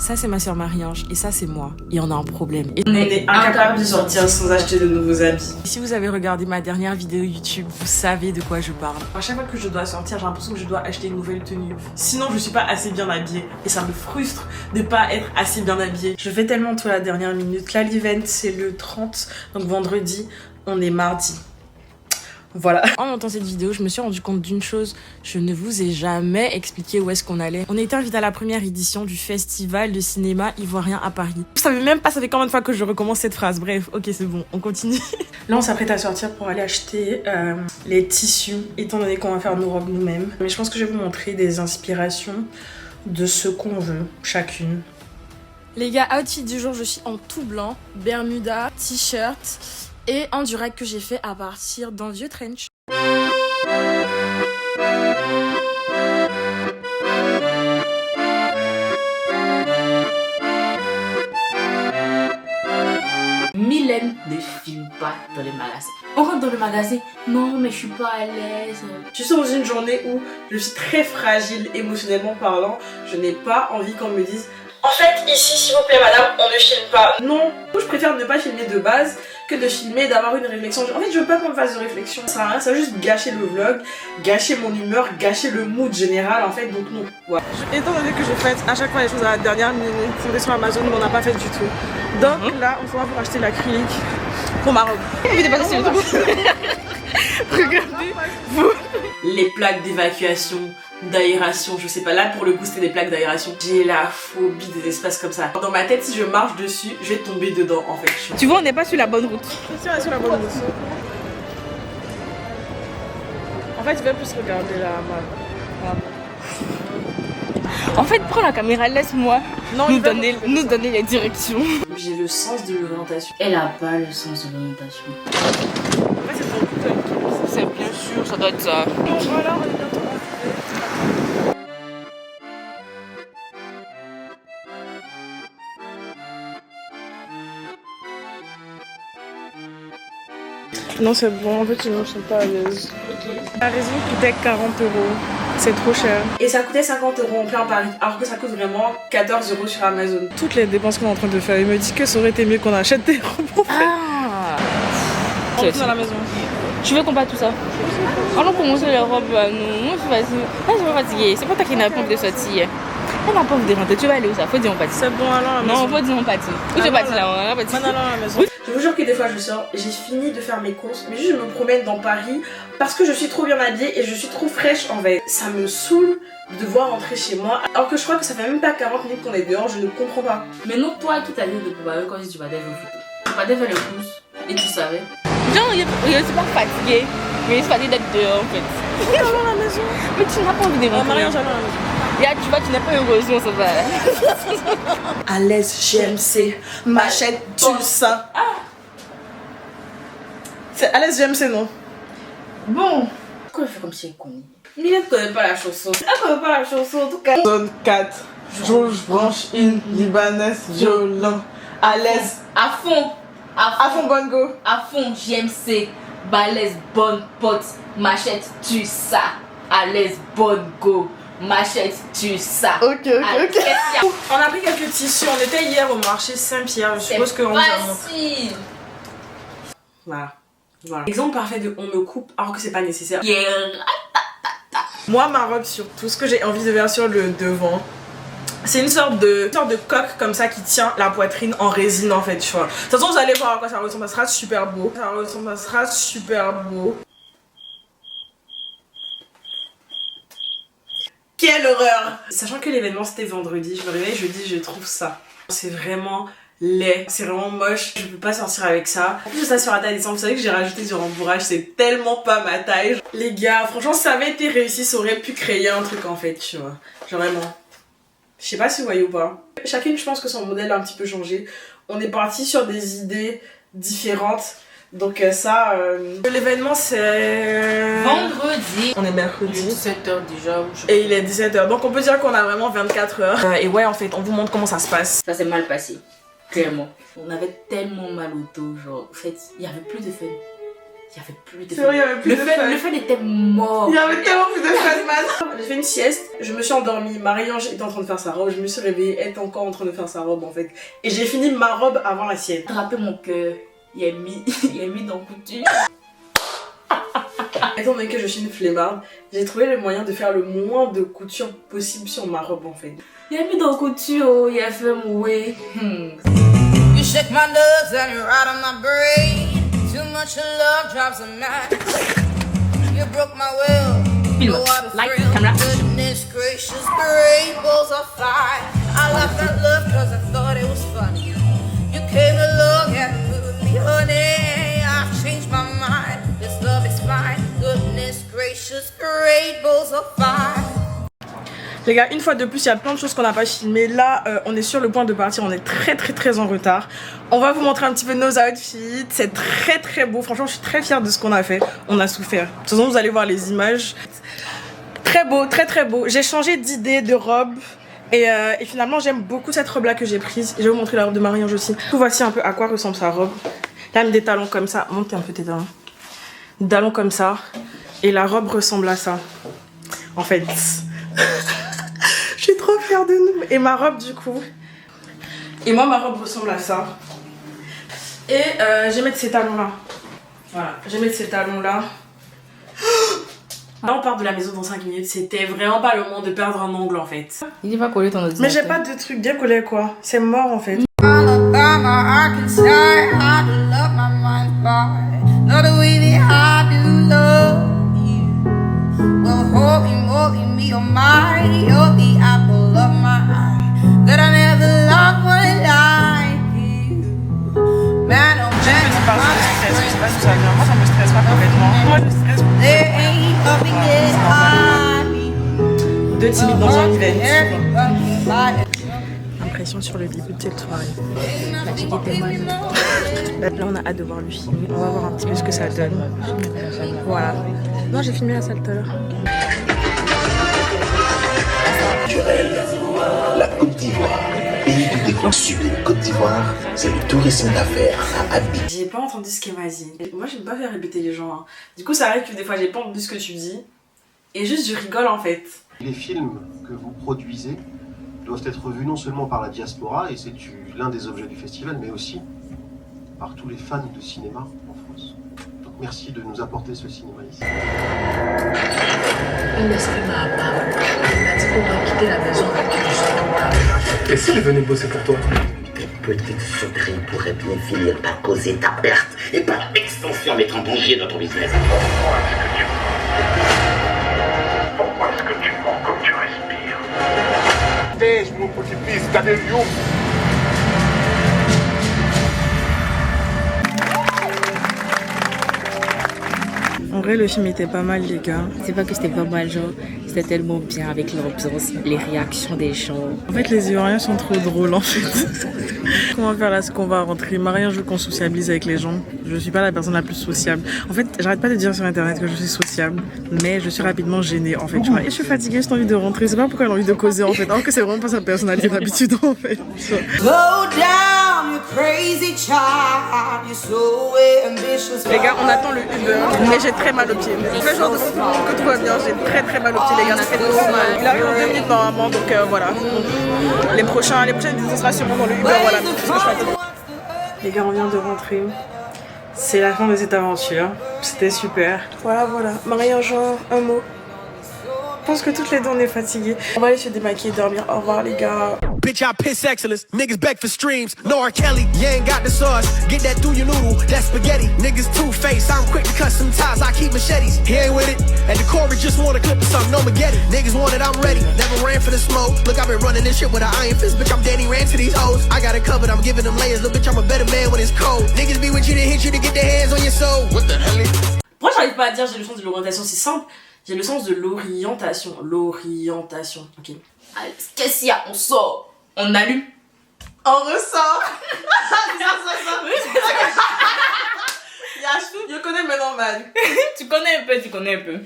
Ça c'est ma soeur Marie-Ange et ça c'est moi. Et on a un problème. Et on est incapable de sortir sans acheter de nouveaux habits. si vous avez regardé ma dernière vidéo YouTube, vous savez de quoi je parle. À chaque fois que je dois sortir, j'ai l'impression que je dois acheter une nouvelle tenue. Sinon je suis pas assez bien habillée. Et ça me frustre de pas être assez bien habillée. Je fais tellement tout à la dernière minute. Là l'event c'est le 30, donc vendredi, on est mardi. Voilà. En montant cette vidéo, je me suis rendu compte d'une chose. Je ne vous ai jamais expliqué où est-ce qu'on allait. On a été invité à la première édition du festival de cinéma ivoirien à Paris. Vous savez même pas, ça fait combien de fois que je recommence cette phrase. Bref, ok, c'est bon, on continue. Là, on s'apprête à sortir pour aller acheter les tissus, étant donné qu'on va faire nos robes nous-mêmes. Mais je pense que je vais vous montrer des inspirations de ce qu'on veut, chacune. Les gars, outfit du jour, je suis en tout blanc, bermuda, t-shirt et un durag que j'ai fait à partir d'un vieux trench. Mylène ne filme pas dans les magasins. On rentre dans le magasin, non mais je suis pas à l'aise. Je suis dans une journée où je suis très fragile émotionnellement parlant. Je n'ai pas envie qu'on me dise en fait ici s'il vous plaît madame on ne filme pas. Non, je préfère ne pas filmer de base que de filmer, d'avoir une réflexion. En fait je veux pas qu'on me fasse de réflexion, ça va rien, ça va juste gâcher le vlog, gâcher mon humeur, gâcher le mood général en fait, donc non. Voilà. Étant donné que je fais à chaque fois les choses à la dernière minute, fondée sur Amazon, mais on n'a pas fait du tout. Donc là on va pour acheter l'acrylique pour ma robe. Regardez vous. Les plaques d'évacuation, d'aération, je sais pas, là pour le coup c'était des plaques d'aération. J'ai la phobie des espaces comme ça. Dans ma tête si je marche dessus, je vais tomber dedans en fait. Tu vois, on n'est pas sur la bonne route. Si on est sur la bonne route. En fait, tu vas plus regarder là, En fait, prends la caméra, laisse-moi nous donner les directions. J'ai le sens de l'orientation. Elle a pas le sens de l'orientation. En fait, C'est bien sûr, ça doit être ça. bon, voilà, on est bientôt là. Non, c'est bon, en fait, je ne me sens pas à l'aise. La raison coûtait 40 €. C'est trop cher. Et ça coûtait 50 € en plein Paris, alors que ça coûte vraiment 14 € sur Amazon. Toutes les dépenses qu'on est en train de faire, il me dit que ça aurait été mieux qu'on achète des robes. Ah. On est dans la maison. Tu veux qu'on batte tout ça? Allons commencer les robes à nous. Moi, je suis fatiguée. Moi, je suis fatiguée. C'est pas toi qui n'as pas envie de sortir. Elle n'a pas envie de rentrer. Tu vas aller où ça? Faut dire on pâtit. C'est bon, alors la maison. Non, faut dire on pâtit. Où tu pâtis là? On pâtit. Maintenant, à la maison. Je vous jure que des fois je sors, j'ai fini de faire mes courses, mais juste je me promène dans Paris parce que je suis trop bien habillée et je suis trop fraîche en fait. Ça me saoule de devoir rentrer chez moi alors que je crois que ça fait même pas 40 minutes qu'on est dehors, je ne comprends pas. Mais non, toi qui t'as dit de préparer quand tu vas faire une photo. Tu vas faire le pouce et tu savais. Genre, je suis pas fatiguée. Mais je suis fatiguée d'être dehors en fait. J'allais à la maison. Mais tu n'as pas envie de rentrer. Marie, j'allais à la maison. Là, tu vois, tu n'es pas heureuse, on ça va. À l'aise GMC, m'achète du sein. C'est à l'aise GMC, non? Bon. Pourquoi elle fait comme si elle connaît? Mylène ne connaît pas la chanson. Elle connaît pas la chanson en tout cas. Zone 4, Georges branche une libanaise violent. À l'aise. À fond. À fond bongo. À fond, JMC. Balèze, bonne pote. Machette, tu ça. À l'aise, bonne go. Machette, tu ça. Ok. On a pris quelques tissus. On était hier au marché Saint-Pierre. Je suppose qu'on vous a montré. Voilà. Exemple parfait de on me coupe alors que c'est pas nécessaire. Yeah. Moi, ma robe surtout, ce que j'ai envie de faire sur le devant, c'est une sorte de coque comme ça qui tient la poitrine en résine en fait, tu vois. De toute façon, vous allez voir à quoi ça ressemble, ça sera super beau. Ça sera super beau. Quelle horreur! Sachant que l'événement c'était vendredi, je me réveille jeudi, je trouve ça. C'est vraiment laid, c'est vraiment moche, je peux pas sortir avec ça. En plus ça sur la taille descente, vous savez que j'ai rajouté du rembourrage, c'est tellement pas ma taille. Les gars, franchement ça avait été réussi, ça aurait pu créer un truc en fait, tu vois. Genre vraiment. Je sais pas si vous voyez ou pas. Chacune je pense que son modèle a un petit peu changé. On est parti sur des idées différentes. Donc ça, l'événement c'est... Vendredi. On est mercredi. 17h déjà. Et il est 17h, donc on peut dire qu'on a vraiment 24 heures. Et ouais en fait, on vous montre comment ça se passe. Ça s'est mal passé. Clairement. On avait tellement mal au dos, genre, en fait, il y avait plus de fun. Il y avait plus de C'est vrai, il y avait plus de fun. Le fun était mort. Il y avait tellement plus de fun, man. J'ai fait une sieste, je me suis endormie. Marie-Ange était en train de faire sa robe. Je me suis réveillée, elle était encore en train de faire sa robe en fait. Et j'ai fini ma robe avant la sienne. Attrapé mon cœur. Il est mis dans couture. Étant donné que je suis une flemmarde, j'ai trouvé le moyen de faire le moins de couture possible sur ma robe en fait. Il a mis dans couture, il a fait mouer. You shake my nerves and you ride on my brain. Too much love drops a match. You broke my will. Film. No, what a Light, thrill. camera. Goodness gracious, great balls of fire. I left that love cause I thought it was funny. You came along and moved me, honey. I've changed my mind. This love is fine. Goodness gracious, great balls of fire. Les gars, une fois de plus, il y a plein de choses qu'on n'a pas filmées. Là, on est sur le point de partir, on est très en retard. On va vous montrer un petit peu nos outfits. C'est très beau. Franchement, je suis très fière de ce qu'on a fait. On a souffert. De toute façon, vous allez voir les images. Très beau, très beau. J'ai changé d'idée de robe. Et finalement, j'aime beaucoup cette robe-là que j'ai prise. Je vais vous montrer la robe de Marie-Ange aussi. Voici un peu à quoi ressemble sa robe. Là, des talons comme ça. Monte un peu tes talons. Des talons comme ça. Et la robe ressemble à ça. En fait... Je suis trop fière de nous. Et ma robe du coup. Et moi ma robe ressemble à ça. Et je vais mettre ces talons là. Voilà, je vais mettre ces talons là. Là on part de la maison dans 5 minutes. C'était vraiment pas le moment de perdre un ongle en fait. Il va coller ton ordinateur. Mais j'ai pas de truc bien collé quoi. C'est mort en fait. Alabama, Arkansas, I do love my mind by. Not the way that I do love you. Well, holy me, oh my, you're the apple of my eye. That I never loved one like you. Man, oh Je sais pas man, si je sais pas si ça vient. Moi ça me stresse pas complètement. Moi je stresse. there ain't nothing that I Deux timides dans un event. need. Impression sur le début de cette soirée. Là on a hâte de voir le film. On va voir un petit peu ce que ça donne. Voilà. Non j'ai filmé la salle tout à l'heure. La Côte d'Ivoire, pays du décor sublime. Côte d'Ivoire, c'est le tourisme d'affaires à Abidjan. J'ai pas entendu ce qu'elle m'a dit. Moi j'aime pas faire répéter les gens. Hein. Du coup ça arrive que des fois j'ai pas entendu ce que tu dis. Et juste je rigole en fait. Les films que vous produisez doivent être vus non seulement par la diaspora, et c'est l'un des objets du festival, mais aussi par tous les fans de cinéma en France. Donc merci de nous apporter ce cinéma ici. Il laisserait ma part. Il m'a dit qu'on va quitter la maison avec qui je suis. Et si je venais bosser pour toi? Tes petites sauteries pourraient bien finir par causer ta perte et par extension mettre en danger notre business. Pourquoi est-ce que tu mens comme tu respires? Teste, mon petit-fils, t'as des lions. En vrai, le film était pas mal, les gars. C'est pas que c'était pas mal, genre, c'était tellement bien avec l'ambiance, les réactions des gens. En fait, les Ivoiriens sont trop drôles, en fait. Comment faire là, ce qu'on va rentrer? Marie, je veux qu'on sociabilise avec les gens. Je suis pas la personne la plus sociable. En fait, j'arrête pas de dire sur internet que je suis sociable, mais je suis rapidement gênée, en fait. Tu vois. Et je suis fatiguée, j'ai envie de rentrer. C'est pas pourquoi elle a envie de causer, en fait. Alors que c'est vraiment pas sa personnalité d'habitude, en fait. Go down, you crazy child. You're so ambitious. Les gars, on attend le Uber, mais j'ai très mal aux pieds. Je fais genre de que tout va bien, j'ai très mal aux pieds, les gars, ça fait trop mal. Il arrive en 2 minutes normalement, donc voilà. Donc, les prochaines vidéos, ce sera sûrement dans le Uber, voilà. Parce que je suis fatiguée. Les gars, on vient de rentrer. C'est la fin de cette aventure. C'était super. Voilà. Marie-Ange, un mot. Je pense que toutes les deux on est fatiguées. On va aller se démaquiller et dormir. Au revoir les gars. Bitch, I piss excellence. Niggas beg for streams. No R. Kelly, you ain't got the sauce. Get that through your noodle, that's spaghetti. Niggas two-faced, I'm quick to cut some ties. I keep machetes. He ain't with it. At the Corey, just want a clip of something, no spaghetti. Niggas want it, I'm ready. Never ran for the smoke. Look, I've been running this shit with an iron fist. Bitch, I'm Danny Rand to these hoes. I got it covered, I'm giving them layers. Little bitch, I'm a better man when it's cold. Niggas be with you to hit you to get their hands on your soul. What the hell? Pourquoi j'arrive pas à dire j'ai le sens de l'orientation? C'est simple. J'ai le sens de l'orientation. L'orientation, ok. Allez, qu'est-ce qu'il y a? On sort, on allume. On ressort. C'est ça. Oui, c'est ça. Je connais maintenant, man. Tu connais un peu.